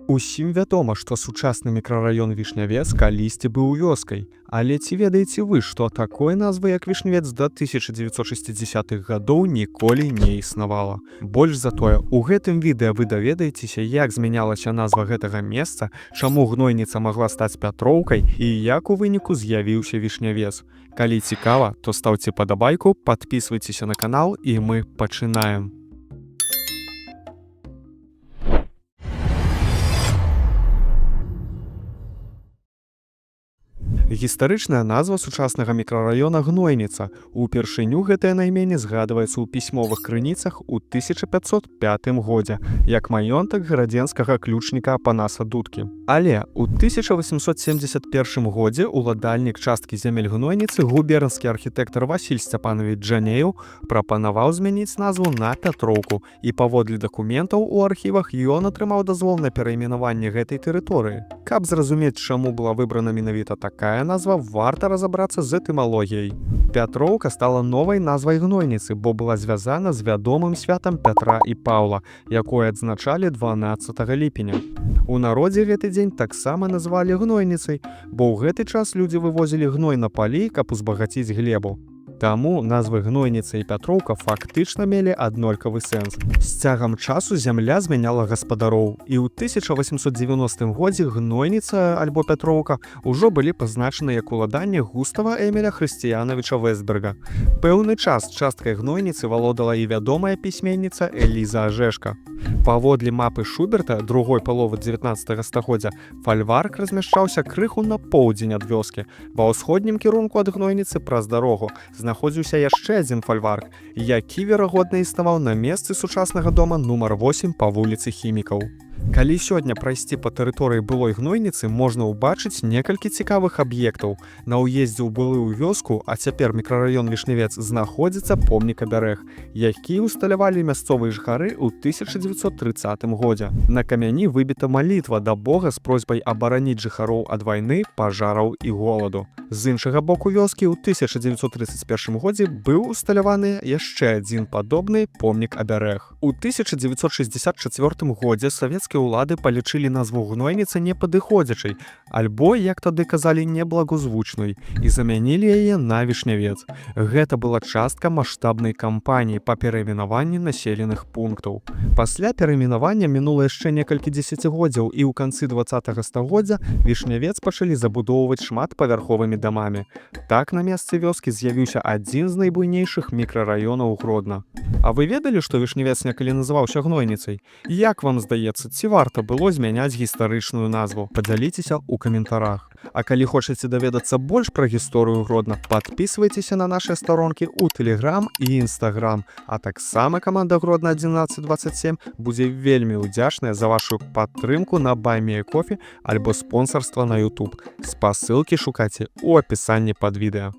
Усім вядома, што сучасны мікрараён Вішнявец калісьці быў вёскай. Але ці ведаеце вы, што такой назвы, як Вішнявец, да 1960-х гадоў ніколі не існавала? Больш за тое, у гэтым відэа вы даведаецеся, як змянялася назва гэтага месца, чаму гнойніца магла стаць Пятроўкай і як у выніку з'явіўся Вішнявец. Калі цікава, то стаўце падабайку, падпісвайцеся на канал і мы пачынаем. Гістарычная назва сучаснага мікрараёна Гнойніца. Упершыню гэтае найменне згадваецца ў пісьмовых крыніцах у 1505 годзе, як маёнтак гарадзенскага ключніка Апанаса Дудкі. Але ў 1871 годзе уладальнік часткі зямель Гнойніцы, губернскі архітэктар Васіль Сцяпановіч Джанеў, прапанаваў змяніць назву на Пятроўку, і паводле дакументаў у архівах ён атрымаў дазвол на перайменаванне гэтай тэрыторыі. Каб зразумець, чаму была выбрана менавіта такая назва, варта разабрацца з этымалогіяй. Пятроўка стала новай назвай Гнойніцы, бо была звязана з вядомым святам Пятра і Паўла, якое адзначалі 12 ліпеня. У народзе гэты дзень таксама назвалі Гнойніцай, бо ў гэты час людзі вывозілі гной на палі, каб узбагаціць глебу. Таму назвы Гнойніца і Пятроўка фактычна мелі аднолькавы сэнс. З цягам часу зямля змяняла гаспадароў, і ў 1890 годзе Гнойніца альбо Пятроўка ўжо былі пазначаны як уладанне Густава Эміля Хрысціянавіча Вэсберга. Пэўны час часткай Гнойніцы валодала і вядомая пісьменніца Эліза Ажэшка. Паводле мапы Шуберта другой паловы 19 стагоддзя фальварк размяшчаўся крыху на поўдзень ад вёскі. Ва ўсходнім кірунку ад Гнойніцы праз дарогу знаходзіўся яшчэ адзін фальварк, які, верагодна, існаваў на месцы сучаснага дома нумар 8 па вуліцы Хімікаў. Калі сёння прайсці па тэрыторыі былой Гнойніцы, можна ўбачыць некалькі цікавых аб'ектаў. На ўездзе ў былую вёску, а цяпер мікрараён Вішнявец, знаходзіцца помнік абярэг, які ўсталявалі мясцовыя жыхары ў 1930 годзе. На камяні выбіта малітва да Бога з просьбай абараніць жыхароў ад вайны, пажараў і голаду. З іншага боку вёскі ў 1931 годзе быў усталяваны яшчэ адзін падобны помнік абярэг. У 1964 годзе савецкія ўлады палічылі назву Гнойніца непадыходзячай, альбо, як тады казалі, неблагозвучнай, і замянілі яе на Вішнявец. Гэта была частка маштабнай кампаніі па перайменаванні населеных пунктаў. Пасля перайменавання мінула яшчэ некалькі дзесяцігоддзяў, і ў канцы 20 стагоддзя Вішнявец пачалі забудоўваць шматпавярховымі дамамі. Так на месцы вёскі з'явіўся адзін з найбуйнейшых мікрараёнаў Гродна. А вы ведалі, што Вішнявец некалі называўся Гнойніцай? Як вам здаецца, ці варта было змяняць гістарычную назву? Падзяліцеся ў каментарах. А калі хочаце даведацца больш пра гісторыю Гродна, падпісвайцеся на нашыя старонкі ў Тэлеграм і Інстаграм. А таксама каманда Гродна 1127 будзе вельмі ўдзячная за вашу падтрымку на Buy Me a Coffee альбо спонсарства на YouTube. Спасылкі шукайце ў апісанні пад відэа.